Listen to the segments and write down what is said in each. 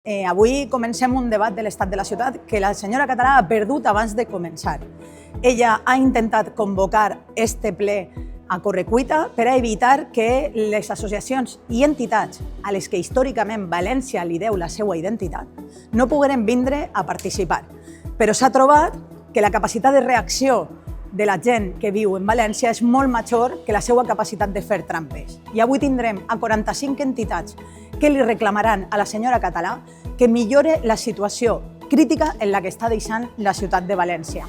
Avui comencem un debat de l'estat de la ciutat que la senyora Català ha perdut abans de començar. Ella ha intentat convocar este ple a correcuita per a evitar que les associacions i entitats a les que històricament València li deu la seva identitat no pogueren vindre a participar. Però s'ha trobat que la capacitat de reacció de la gent que viu en València és molt major que la seva capacitat de fer trampes. I avui tindrem a 45 entitats que li reclamaran a la senyora Català que millore la situació crítica en la que està deixant la ciutat de València.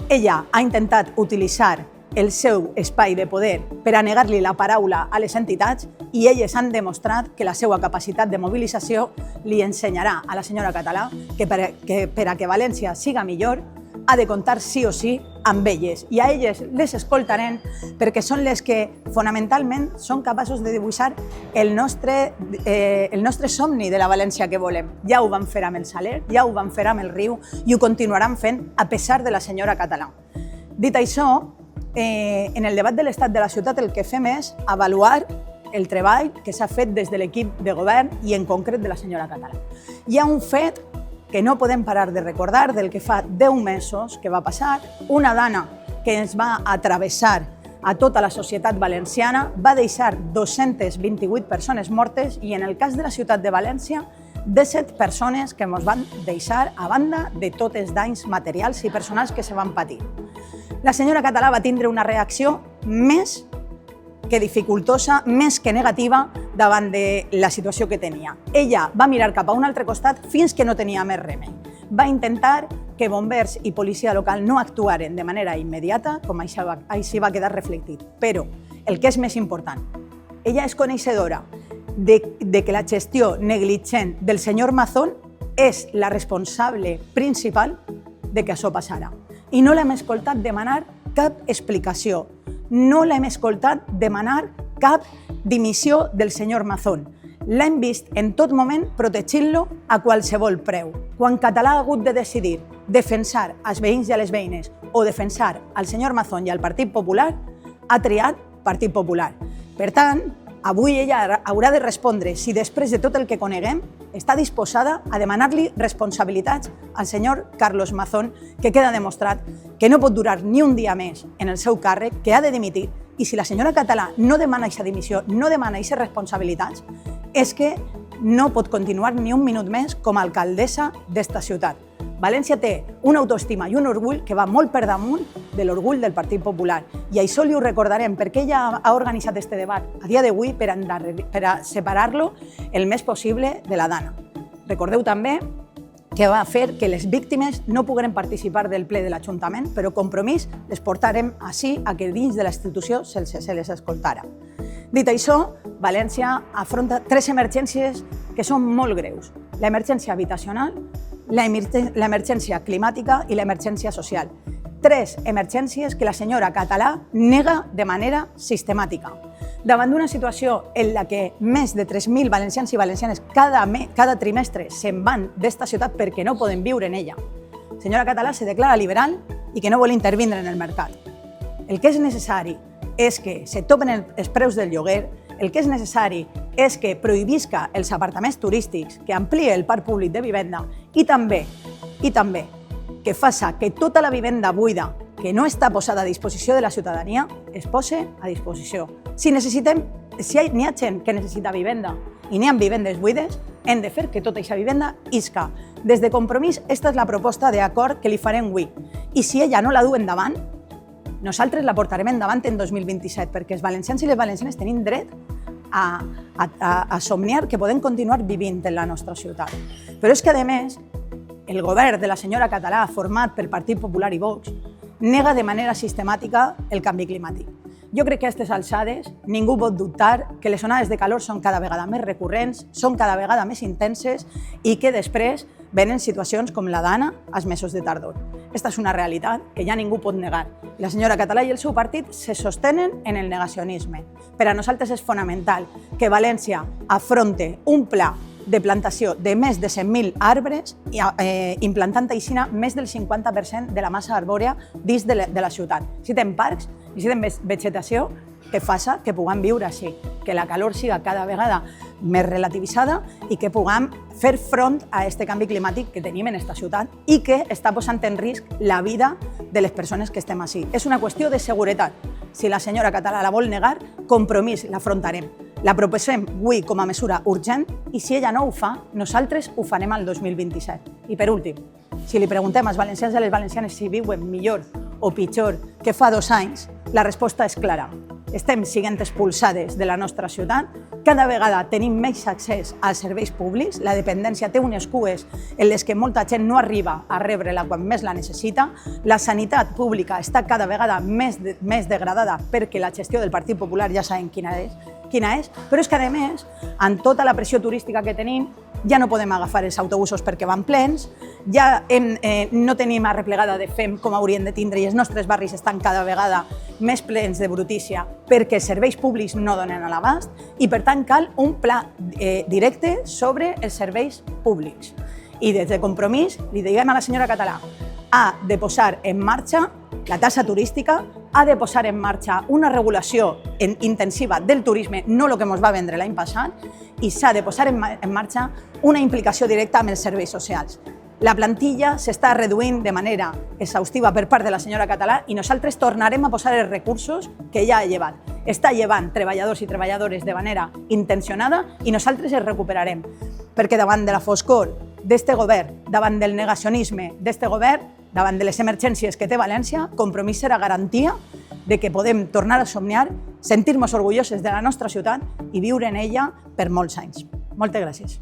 Ella ha intentat utilitzar el seu espai de poder per a negar-li la paraula a les entitats i elles han demostrat que la seva capacitat de mobilització li ensenyarà a la senyora Català que per a que València siga millor ha de comptar sí o sí amb elles i a elles les escoltarem perquè són les que fonamentalment són capaços de dibuixar el nostre somni de la València que volem. Ja ho van fer amb el Saler, ja ho van fer amb el Riu i ho continuaran fent a pesar de la senyora Català. Dit això, en el debat de l'estat de la ciutat el que fem és avaluar el treball que s'ha fet des de l'equip de govern i en concret de la senyora Català. Hi ha un fet que no podem parar de recordar del que fa 10 mesos que va passar, una dana que ens va atravessar a tota la societat valenciana, va deixar 228 persones mortes i en el cas de la ciutat de València, 17 persones que ens van deixar a banda de tots els danys materials i personals que se van patir. La senyora Català va tindre una reacció més que dificultosa, més que negativa davant de la situació que tenia. Ella va mirar cap a un altre costat fins que no tenia més remei. Va intentar que bombers i policia local no actuaren de manera immediata, com així va quedar reflectit. Però el que és més important, ella és coneixedora de que la gestió negligent del senyor Mazón és la responsable principal de que això passara. I no l'hem escoltat demanar cap explicació. No l'hem escoltat demanar cap dimissió del senyor Mazón. L'hem vist en tot moment protegint-lo a qualsevol preu. Quan Català ha hagut de decidir defensar els veïns i a les veïnes o defensar el senyor Mazón i el Partit Popular, ha triat Partit Popular. Per tant, avui ella haurà de respondre si després de tot el que coneguem està disposada a demanar-li responsabilitats al senyor Carlos Mazón, que queda demostrat que no pot durar ni un dia més en el seu càrrec, que ha de dimitir, i si la senyora Català no demana aquesta dimissió, no demana aquestes responsabilitats, és que no pot continuar ni un minut més com a alcaldessa d'esta ciutat. València té una autoestima i un orgull que va molt per damunt de l'orgull del Partit Popular. I això li ho recordarem perquè ella ha organitzat aquest debat a dia d'avui per a separar-lo el més possible de la dana. Recordeu també que va fer que les víctimes no pogueren participar del ple de l'Ajuntament, però compromís les portarem així a que dins de la institució se les escoltara. Dit això, València afronta 3 emergències que són molt greus. L'emergència habitacional, l'emergència climàtica i l'emergència social. 3 emergències que la senyora Català nega de manera sistemàtica. Davant d'una situació en la que més de 3.000 valencians i valencianes cada trimestre se'n van d'esta ciutat perquè no poden viure en ella, la senyora Català se declara liberal i que no vol intervindre en el mercat. El que és necessari és que se topen els preus del lloguer, el que és necessari és que prohibisca els apartaments turístics, que ampliï el parc públic de vivenda i també que faça que tota la vivenda buida que no està posada a disposició de la ciutadania es posi a disposició. Si n'hi ha gent que necessita vivenda i n'hi ha vivendes buides, hem de fer que tota aquesta vivenda isca. Des de Compromís, aquesta és la proposta d'acord que li farem avui. I si ella no la du endavant, nosaltres la portarem endavant en 2027, perquè els valencians i les valencianes tenim dret a somniar que podem continuar vivint en la nostra ciutat. Però és que, a més, el govern de la senyora Català, format pel Partit Popular i Vox, nega de manera sistemàtica el canvi climàtic. Jo crec que a aquestes alçades ningú pot dubtar que les onades de calor són cada vegada més recurrents, són cada vegada més intenses i que després venen situacions com la d'Anna als mesos de tardor. Aquesta és una realitat que ja ningú pot negar. La senyora Català i el seu partit se sostenen en el negacionisme. Per a nosaltres és fonamental que València afronte un pla de plantació de més de 100.000 arbres, implantant així més del 50% de la massa arbòrea dins de la ciutat. Necessitem parcs, necessitem vegetació que faça que puguem viure així, que la calor siga cada vegada més relativitzada i que puguem fer front a aquest canvi climàtic que tenim en aquesta ciutat i que està posant en risc la vida de les persones que estem així. És una qüestió de seguretat. Si la senyora Català la vol negar, Compromís l'afrontarem. La proposem avui com a mesura urgent i si ella no ho fa, nosaltres ho farem al 2027. I per últim, si li preguntem als valencians i a les valencianes si viuen millor o pitjor que fa 2 anys, la resposta és clara. Estem sent expulsades de la nostra ciutat, cada vegada tenim més accés als serveis públics, la dependència té unes cues en les que molta gent no arriba a rebre-la quan més la necessita, la sanitat pública està cada vegada més degradada perquè la gestió del Partit Popular ja sabem quina és, però és que a més, amb tota la pressió turística que tenim, ja no podem agafar els autobusos perquè van plens, ja no tenim arreplegada de fem com hauríem de tindre i els nostres barris estan cada vegada més plens de brutícia perquè els serveis públics no donen a l'abast i per tant cal un pla directe sobre els serveis públics. I des de Compromís li diguem a la senyora Català, ha de posar en marxa la taxa turística, ha de posar en marxa una regulació intensiva del turisme, no el que ens va vendre l'any passat, i s'ha de posar en marxa una implicació directa amb els serveis socials. La plantilla s'està reduint de manera exhaustiva per part de la senyora Català i nosaltres tornarem a posar els recursos que ja ha llevat. Està llevant treballadors i treballadores de manera intencionada i nosaltres els recuperarem. Perquè davant de la foscor d'aquest govern, davant del negacionisme d'aquest govern, davant de les emergències que té València, Compromís serà garantia de que podem tornar a somniar, sentir-nos orgulloses de la nostra ciutat i viure en ella per molts anys. Moltes gràcies.